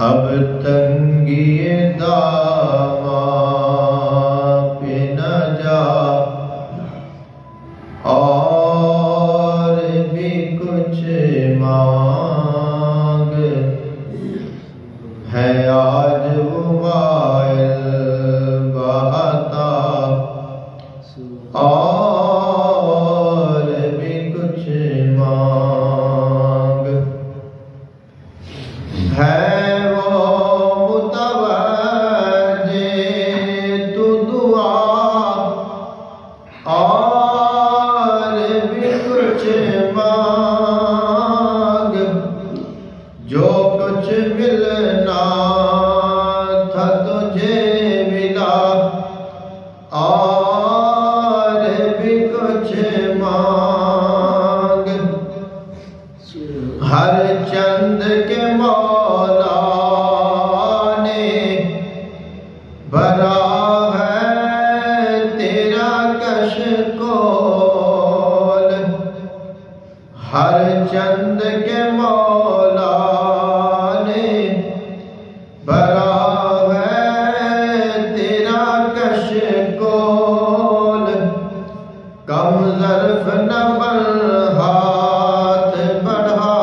اب تنگی داماں پہ نہ جا، اور بھی کچھ مانگ، ہے آج وہ وائل بہتا، اور بھی کچھ مانگ، ہے اور بھی کچھ مانگ، جو کچھ ملنا تھا تجھے ملا، اور بھی کچھ مانگ، ہر چند کے مولا نے بھرا ہر چند کے مولا نے بھرا ہے تیرا کشکول، کم ظرف نہ بن ہاتھ بڑھا،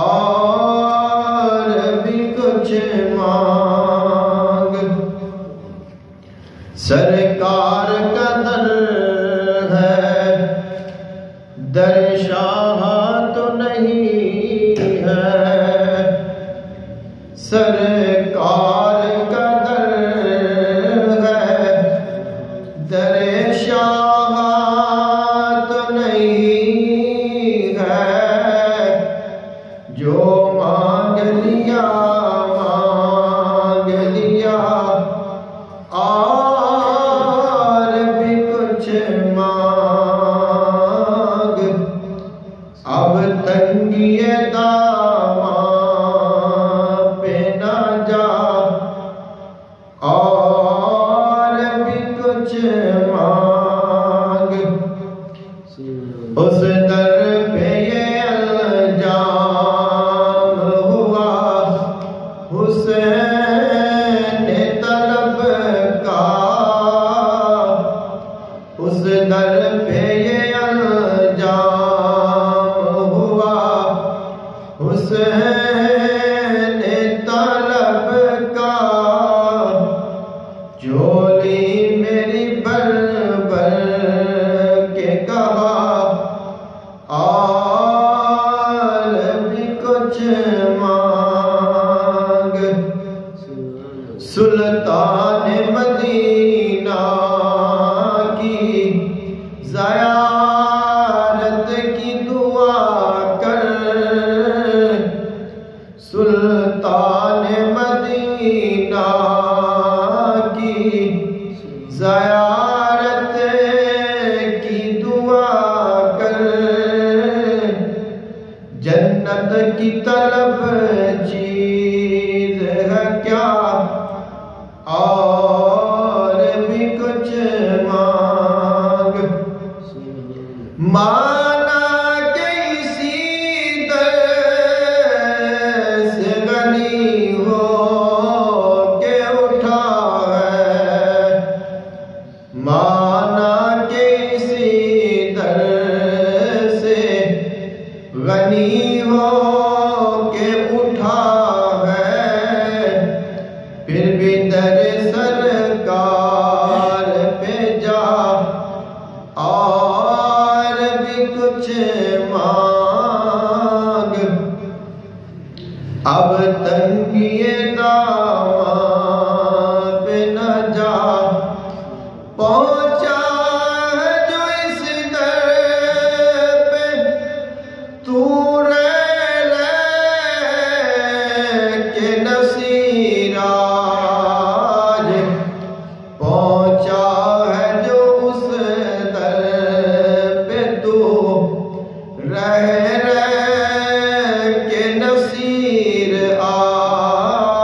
اور بھی کچھ مانگ، سرکار کا در ہے در شاہ تو نہیں ہے، سرکار کا در ہے در شاہ تو نہیں ہے، جو مانگ لیا اور بھی کچھ مانگ، اب تنگی داماں پہ نہ جا، اور بھی کچھ مانگ، اس در پہ یہ الجام ہوا حسین طلب کا، اس در پہ یہ الجام حسین طلب کا، جھولی میری بھر کے کہا، اور بھی کچھ مانگ، سلطان مدینہ کی زیارت کی دعا کر، سلطان مدینہ کی زیارت کی دعا کر، جنت کی طلب چیز ہے کیا، اور بھی کچھ مانگ، مانا کہ اسی در سے غنی ہو کے اٹھا ہے، مانا کہ اسی در سے غنی ہو کے اٹھا ہے، پھر بھی در سرکار پہ جا، اور بھی کچھ مانگ، اب تنگی داماں پہ نہ جا، پہنچا ہے جو اس در پہ تو رہ کے نصیر آج، پہنچا ہے جو اس در پہ تو رہ کے نصیر آج،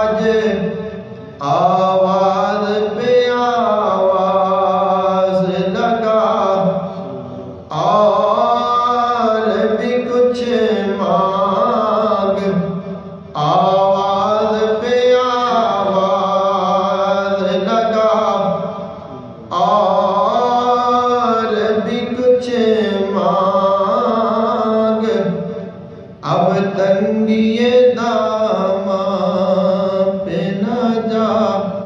تنگی داماں پہ نہ جا